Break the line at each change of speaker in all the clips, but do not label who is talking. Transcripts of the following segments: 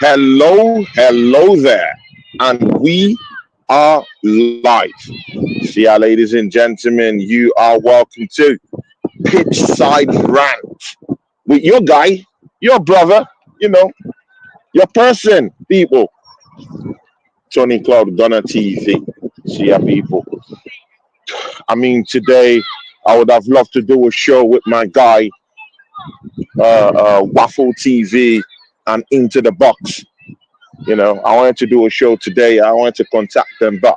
Hello there, and we are live. See ya, ladies and gentlemen. You are welcome to Pitchside Rant with your guy, your brother, your person, people. Tony Cloud Gunner TV. See ya, people. Today I would have loved to do a show with my guy, Waffle TV and Into the Box. I wanted to do a show today. I wanted to contact them, but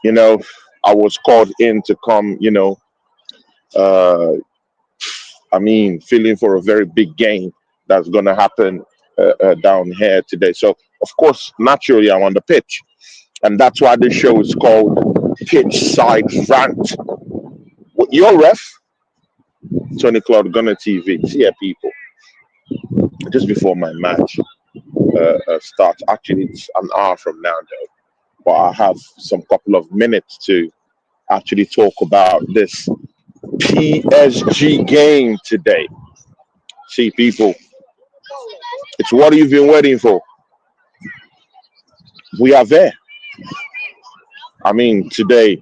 you know, I was called in to come. Uh, feeling for a very big game that's gonna happen down here today. So, of course, naturally, I'm on the pitch, and that's why this show is called Pitch Side Rant. With your ref, Tony Cloud Gunner TV. See ya, people. Just before my match starts. Actually, it's an hour from now, though. But I have some couple of minutes to actually talk about this PSG game today. See, people, it's what you've been waiting for. We are there. Today,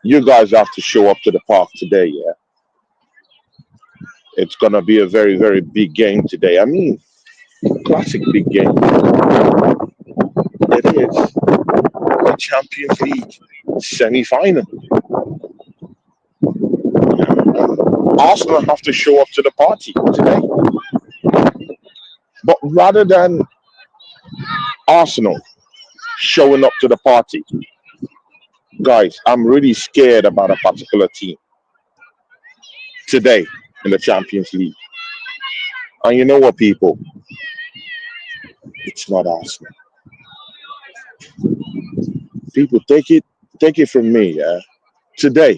you guys have to show up to the park today, yeah? It's going to be a very, very big game today. Classic big game. It is the Champions League semi-final. Arsenal have to show up to the party today. But rather than Arsenal showing up to the party, guys, I'm really scared about a particular team today in the Champions League. And you know what, people? It's not Arsenal. People, take it from me, yeah? Today,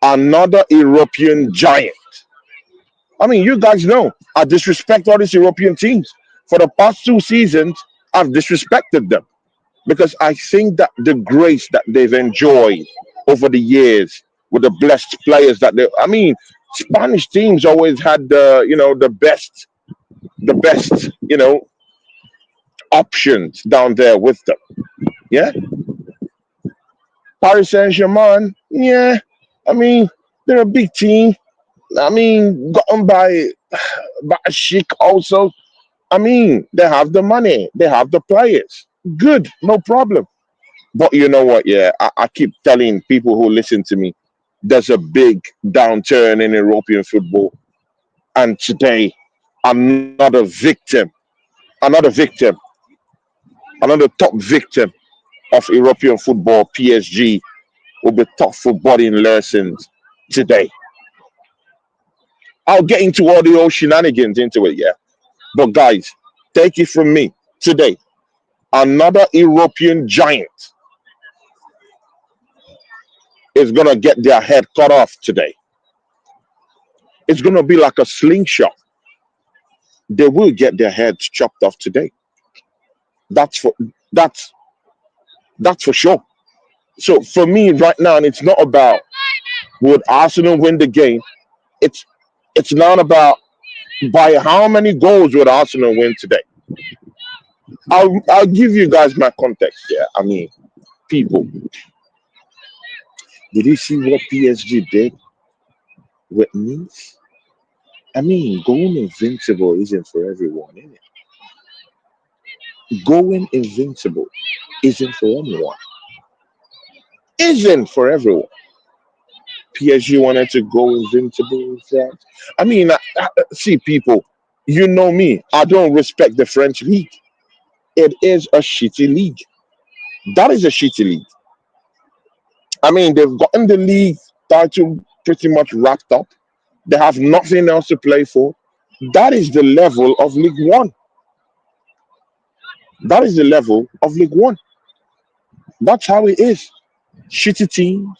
another European giant. You guys know I disrespect all these European teams. For the past 2 seasons, I've disrespected them because I think that the grace that they've enjoyed over the years with the blessed players that Spanish teams always had the best options down there with them. Yeah. Paris Saint-Germain, yeah. They're a big team. Gotten by a chic also. They have the money, they have the players. Good, no problem. But you know what? Yeah, I keep telling people who listen to me, there's a big downturn in European football, and today, another victim, another top victim of European football, PSG, will be tough footballing lessons today. I'll get into all the old shenanigans into it, yeah. But guys, take it from me today. Another European giant is gonna get their head cut off today. It's gonna be like a slingshot. They will get their heads chopped off today. That's for that's that's for sure. So for me right now, it's not about would Arsenal win the game. It's it's not about by how many goals would Arsenal win today. I'll give you guys my context here. People, did you see what PSG did with Nice? Going invincible isn't for everyone, is it? Going invincible isn't for anyone. Isn't for everyone. PSG wanted to go invincible in France. See, people, you know me. I don't respect the French league. It is a shitty league. That is a shitty league. They've gotten the league title pretty much wrapped up. They have nothing else to play for. That is the level of League One. That is the level of League One. That's how it is. Shitty teams.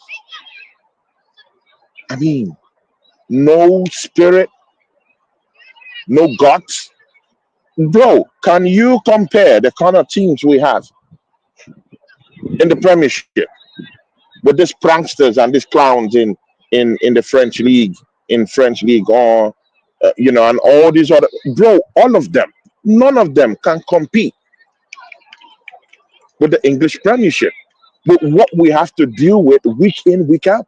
No spirit, no guts. Bro, can you compare the kind of teams we have in the Premiership with these pranksters and these clowns in the French league, in French league, or and all these other, bro, all of them. None of them can compete with the English Premiership. But what we have to deal with week in, week out.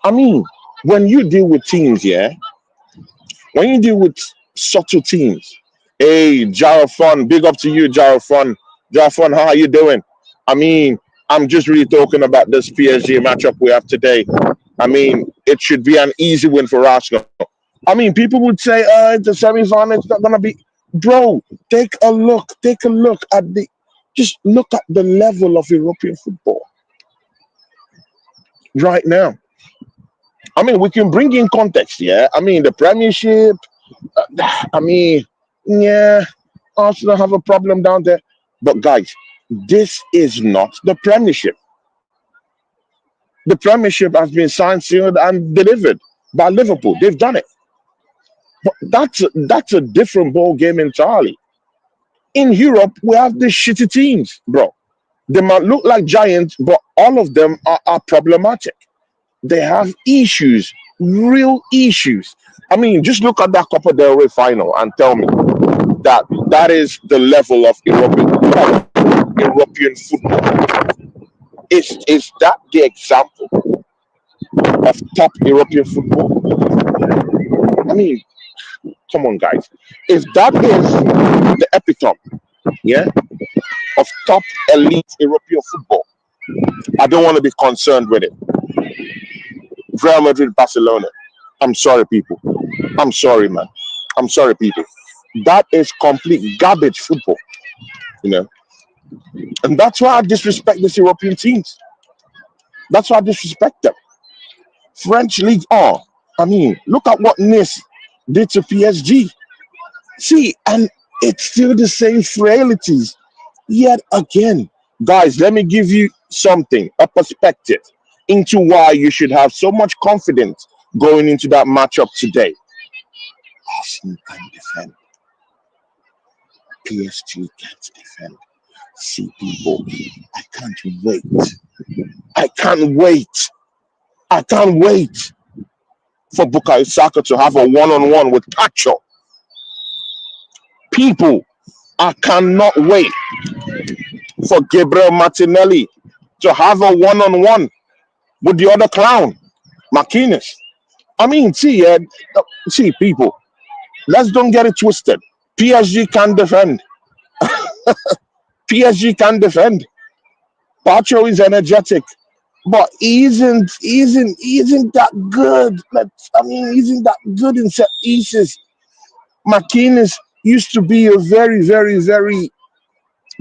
I mean, when you deal with teams, yeah, when you deal with subtle teams, hey, Jarafon, big up to you, Jarafon. Jarafon, how are you doing? I mean, I'm just really talking about this PSG matchup we have today. I mean, it should be an easy win for Arsenal. I mean, people would say, it's a semi-final, it's not gonna be. Bro, take a look at just look at the level of European football right now. I mean, we can bring in context, yeah. I mean, the Premiership. I mean, yeah, Arsenal have a problem down there, but guys, this is not the Premiership. The Premiership has been signed, sealed, and delivered by Liverpool. They've done it. But that's a different ball game entirely. In Europe, we have these shitty teams, bro. They might look like giants, but all of them are problematic. They have issues, real issues. I mean, just look at that Copa del Rey final and tell me that that is the level of European football. Is that the example of top European football? I mean, come on, guys. If that is the epitome, yeah, of top elite European football, I don't want to be concerned with it. Real Madrid, Barcelona. I'm sorry, people. I'm sorry, man. I'm sorry, people. That is complete garbage football, you know. And that's why I disrespect these European teams. That's why I disrespect them. French League on. I mean, look at what Nice did to PSG. See, and it's still the same frailties. Yet again, guys, let me give you something, a perspective into why you should have so much confidence going into that matchup today. Arsenal can defend. PSG can't defend. See, people, I can't wait. I can't wait. I can't wait for Bukayo Saka to have a one-on-one with Pacho. People, I cannot wait for Gabriel Martinelli to have a one-on-one with the other clown, Marquinhos. I mean, see, people, let's don't get it twisted. PSG can defend. PSG can defend. Pacho is energetic, but he isn't that good. I mean, he isn't that good in set pieces. Marquinhos used to be a very, very, very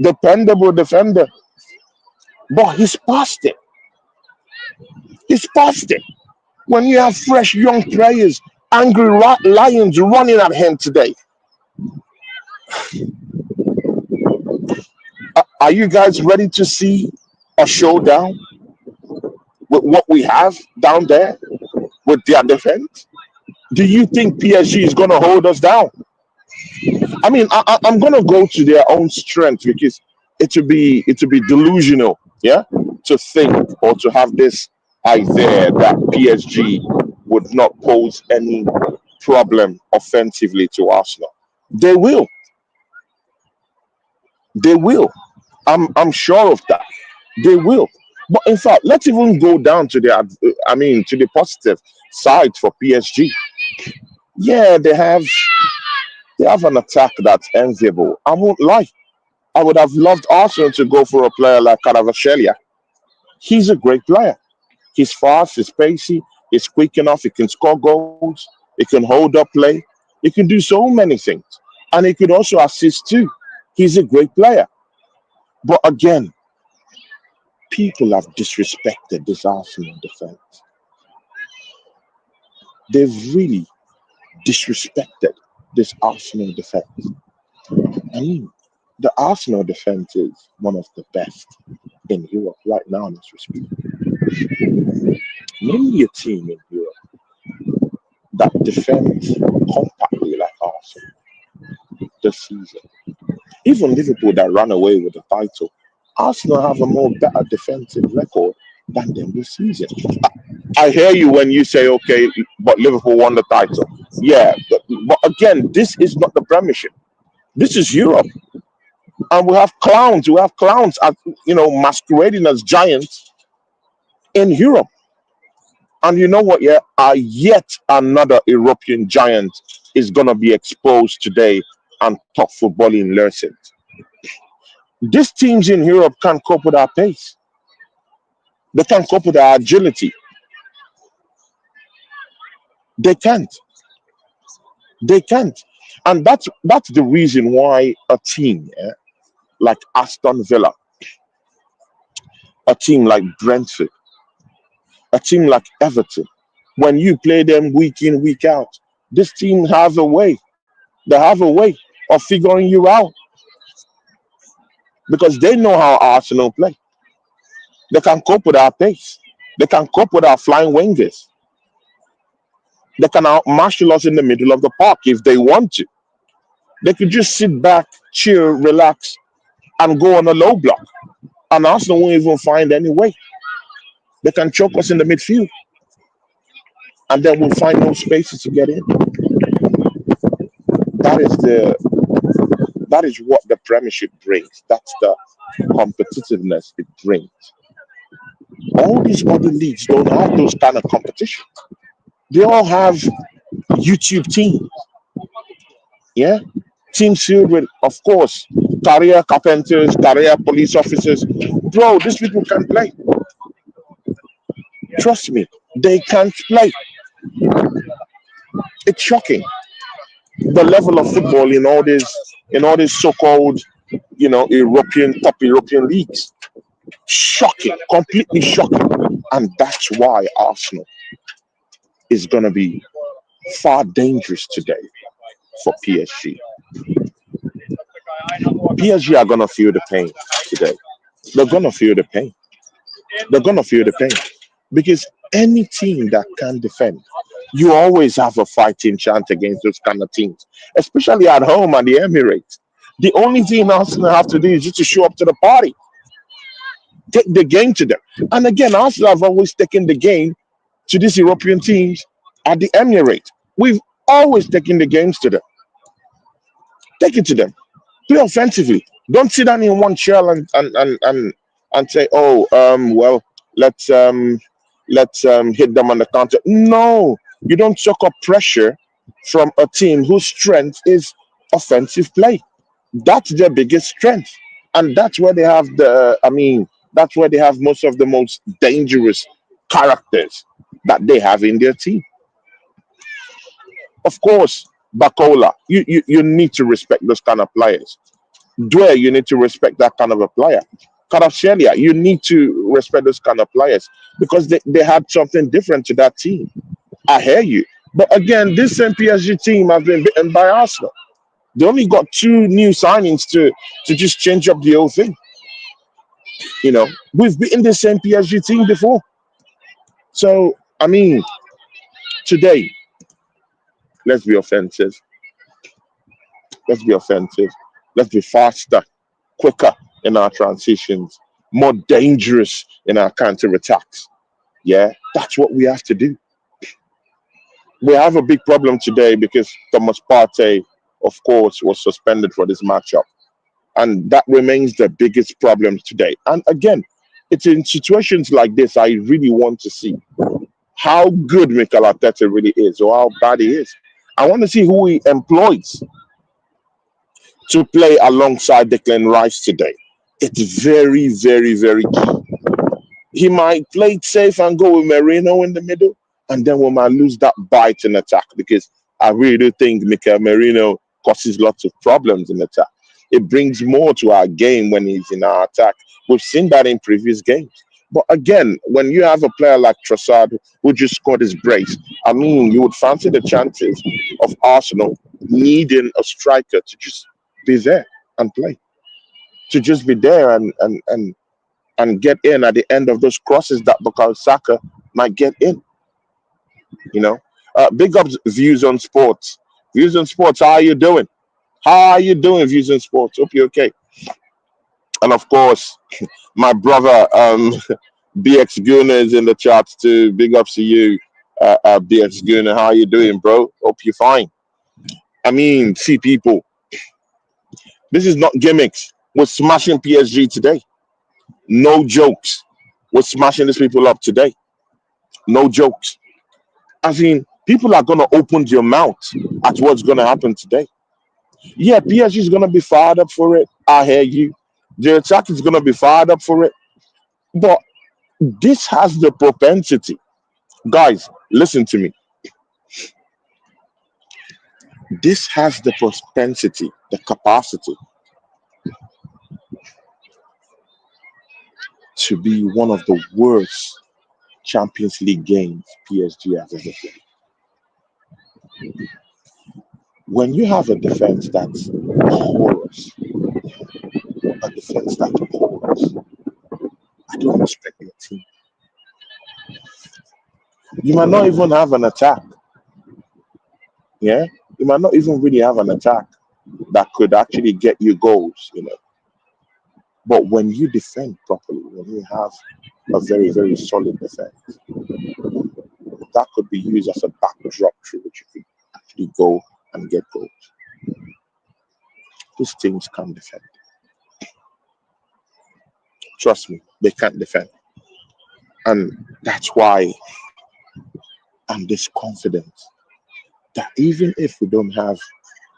dependable defender, but he's past it. He's past it. When you have fresh young players, angry lions running at him today, are you guys ready to see a showdown with what we have down there with their defense? Do you think PSG is going to hold us down? I mean, I'm going to go to their own strength because it would be delusional, yeah, to think or to have this idea that PSG would not pose any problem offensively to Arsenal. They will. They will. I'm sure of that. They will. But in fact, let's even go down to to the positive side for PSG. Yeah, they have an attack that's enviable. I won't lie. I would have loved Arsenal to go for a player like Caravascelia. He's a great player. He's fast, he's pacey, he's quick enough, he can score goals, he can hold up play, he can do so many things. And he could also assist too. He's a great player. But again, people have disrespected this Arsenal defense. They've really disrespected this Arsenal defense. I mean, the Arsenal defense is one of the best in Europe right now, as we speak. Name me a team in Europe that defends compactly like Arsenal this season. Even Liverpool that ran away with the title, Arsenal have a more better defensive record than them this season. I hear you when you say, okay, but Liverpool won the title. Yeah, but again, this is not the Premiership. This is Europe, and we have clowns. We have clowns, masquerading as giants in Europe. And you know what? Yeah, yet another European giant is gonna be exposed today and top football in Lerset. These teams in Europe can't cope with our pace. They can't cope with our agility. They can't. They can't. And that's the reason why a team, like Aston Villa, a team like Brentford, a team like Everton, when you play them week in, week out, this team have a way. They have a way of figuring you out because they know how Arsenal play. They can cope with our pace. They can cope with our flying wingers. They can out-marshal us in the middle of the park if they want to. They could just sit back, chill, relax, and go on a low block. And Arsenal won't even find any way. They can choke us in the midfield, and then we'll find no spaces to get in. That is what the Premiership brings. That's the competitiveness it brings. All these other leagues don't have those kind of competition. They all have YouTube teams. Yeah, teams filled with, of course, career carpenters, career police officers. Bro, these people can play. Trust me, they can't play. It's shocking the level of football in all these so-called, European top European leagues. Shocking, completely shocking, and that's why Arsenal is gonna be far dangerous today for PSG. PSG are gonna feel the pain today. They're gonna feel the pain. They're gonna feel the pain because any team that can defend, you always have a fighting chance against those kind of teams, especially at home at the Emirates. The only thing Arsenal have to do is just to show up to the party, take the game to them. And again, Arsenal have always taken the game to these European teams at the Emirates. We've always taken the games to them. Take it to them. Play offensively. Don't sit down in one chair and say, "Oh, well, let's hit them on the counter." No, you don't suck up pressure from a team whose strength is offensive play. That's their biggest strength, and that's where they have that's where they have most of the most dangerous characters that they have in their team. Of course, Bacola, you need to respect those kind of players. Dwyer, you need to respect that kind of a player. Kvaratskhelia, you need to respect those kind of players because they had something different to that team. I hear you. But again, this same PSG team has been beaten by Arsenal. They only got two new signings to just change up the whole thing. We've beaten the same PSG team before. So, today, let's be offensive. Let's be offensive. Let's be faster, quicker in our transitions, more dangerous in our counter attacks. Yeah, that's what we have to do. We have a big problem today because Thomas Partey, of course, was suspended for this matchup. And that remains the biggest problem today. And again, it's in situations like this I really want to see how good Mikel Arteta really is or how bad he is. I want to see who he employs to play alongside Declan Rice today. It's very, very, very key. He might play it safe and go with Merino in the middle, and then we might lose that bite in attack because I really do think Mikel Merino causes lots of problems in attack. It brings more to our game when he's in our attack. We've seen that in previous games. But again, when you have a player like Trossard who just scored his brace, you would fancy the chances of Arsenal needing a striker to just be there and play, to just be there and get in at the end of those crosses that Bukayo Saka might get in. Big ups Views on Sports. Views on Sports, how are you doing? How are you doing, Views on Sports? Hope you're okay. And of course, my brother, BX Guna is in the chat too. Big ups to you, BX Guna. How you doing, bro? Hope you're fine. I mean, see, people, this is not gimmicks. We're smashing PSG today. No jokes. We're smashing these people up today. No jokes. I mean, people are gonna open their mouth at what's gonna happen today. Yeah, PSG is gonna be fired up for it. I hear you. The attack is gonna be fired up for it. But this has the propensity. Guys, listen to me. This has the propensity, the capacity to be one of the worst Champions League games PSG has ever played. When you have a defense that's porous, a defense that's porous, I don't respect your team. You might not even have an attack. Yeah, you might not even really have an attack that could actually get you goals. But when you defend properly, when you have a very, very solid defense, that could be used as a backdrop through which you could actually go and get goals. These teams can't defend. Trust me, they can't defend. And that's why I'm this confident that even if we don't have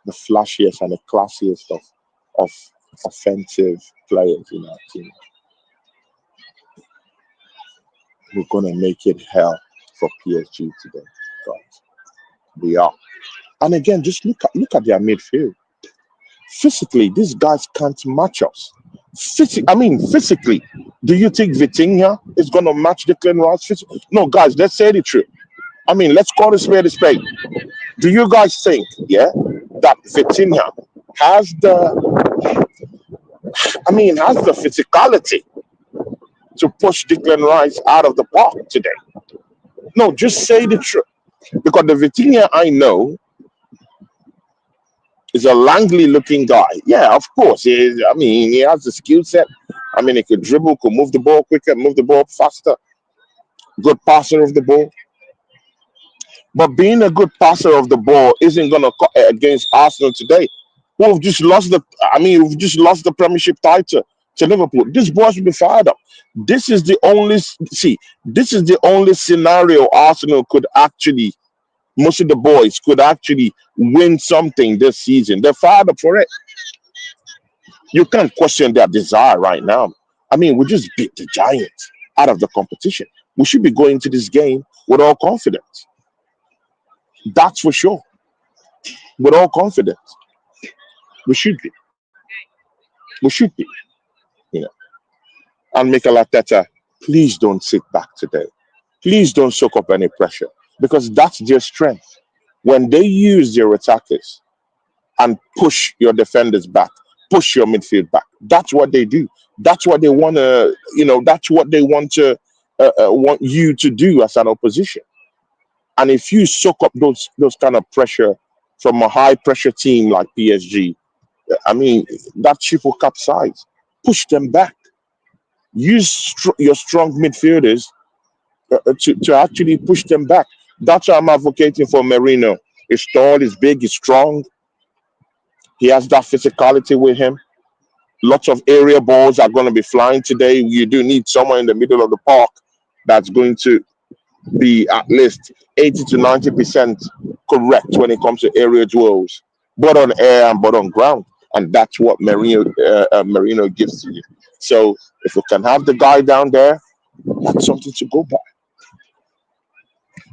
the flashiest and the classiest of offensive players in our team, we're gonna make it hell for PSG today, guys. We are. And again, just look at their midfield. Physically, these guys can't match us. Physically, do you think Vitinha is gonna match Declan Rice? No, guys, let's say the truth. Let's call a spade a spade. Do you guys think, yeah, that Vitinha has has the physicality to push Declan Rice out of the park today? No, just say the truth. Because the Vitinha I know is a Langley looking guy. Yeah, of course. He has the skill set. He could dribble, could move the ball quicker, move the ball faster. Good passer of the ball. But being a good passer of the ball isn't going to cut it against Arsenal today. We've just lost the Premiership title to Liverpool. This boy should be fired up. This is the only scenario Arsenal could actually, most of the boys could actually win something this season. They're fired up for it. You can't question their desire right now. We just beat the Giants out of the competition. We should be going to this game with all confidence. That's for sure. With all confidence. We should be. We should be. And Mikel Arteta, please don't sit back today. Please don't soak up any pressure because that's their strength. When they use their attackers and push your defenders back, push your midfield back, that's what they do. That's what they want to, that's what they want you to do as an opposition. And if you soak up those kind of pressure from a high pressure team like PSG, that ship will capsize. Push them back. Use your strong midfielders to actually push them back. That's why I'm advocating for Merino. He's tall, he's big, he's strong. He has that physicality with him. Lots of area balls are going to be flying today. You do need someone in the middle of the park that's going to be at least 80 to 90% correct when it comes to area duels, both on air and both on ground. And that's what Merino gives to you. So if we can have the guy down there, that's something to go by.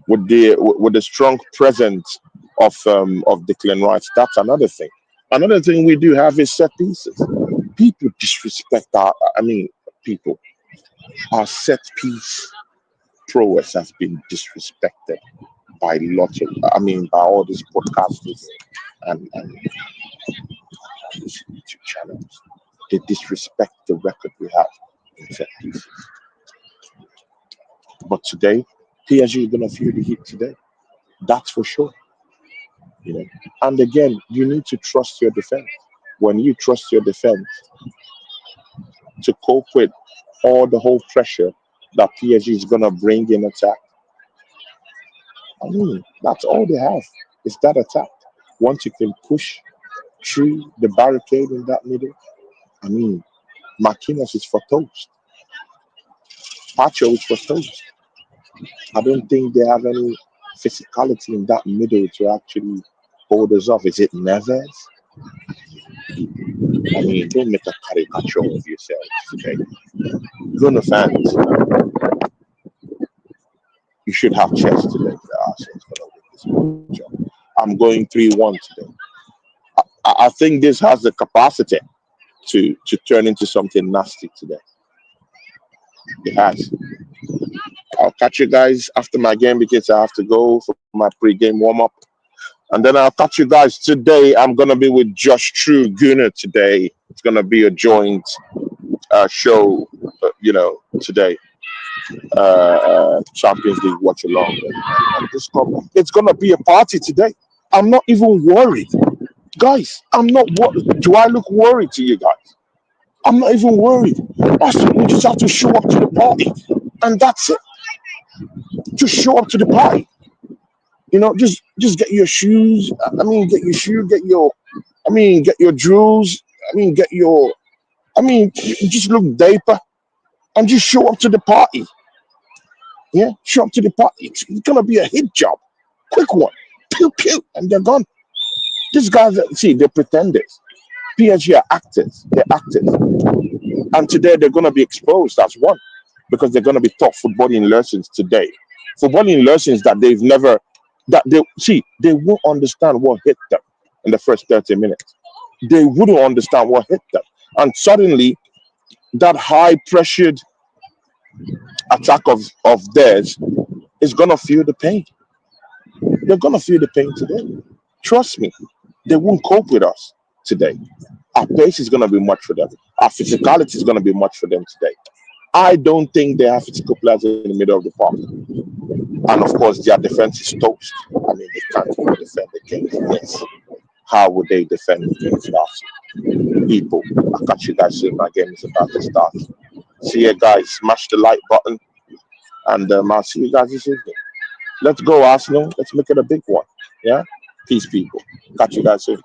With the strong presence of Declan Rice, that's another thing. Another thing we do have is set pieces. People disrespect our set piece prowess has been disrespected by lots of, by all these podcasters and these YouTube channels. They disrespect the record we have in set pieces. But today, PSG is going to feel the heat today. That's for sure. And again, you need to trust your defense. When you trust your defense to cope with all the whole pressure that PSG is gonna bring in attack. I mean, that's all they have is that attack. Once you can push through the barricade in that middle, I mean, Marquinhos is for toast. Pacho is for toast. I don't think they have any physicality in that middle to actually hold us off. Is it Neves? I mean, don't make a caricature of yourselves, okay? Gunner fans, you should have chest today. The Arsenal's gonna win this matchup. I'm going 3-1 today. I think this has the capacity to turn into something nasty today. It has. I'll catch you guys after my game because I have to go for my pre-game warm-up. And then I'll catch you guys today. I'm going to be with Josh True Gunner today. It's going to be a joint show, today. Champions League watch along. It's going to be a party today. I'm not even worried. Guys, I'm not worried. Do I look worried to you guys? I'm not even worried. We just have to show up to the party. And that's it. Just show up to the party. Just get your shoes. I mean, get your shoe, get your jewels. You just look dapper and just show up to the party. Yeah, show up to the party. It's gonna be a hit job. Quick one. Pew pew, and they're gone. These guys, they're pretenders. PSG are actors. They're actors. And today they're gonna be exposed as one. Because they're gonna be taught footballing lessons today. Footballing lessons that they won't understand what hit them in the first 30 minutes. They wouldn't understand what hit them. And suddenly, that high pressured attack of theirs is going to feel the pain. They're going to feel the pain today. Trust me, they won't cope with us today. Our pace is going to be much for them. Our physicality is going to be much for them today. I don't think they have physical players in the middle of the park. And of course, their defense is toast. I mean, they can't even defend against this. How would they defend against us? People, I'll catch you guys soon. My game is about to start. See you guys. Smash the like button. And I'll see you guys this evening. Let's go, Arsenal. Let's make it a big one. Yeah? Peace, people. Catch you guys soon.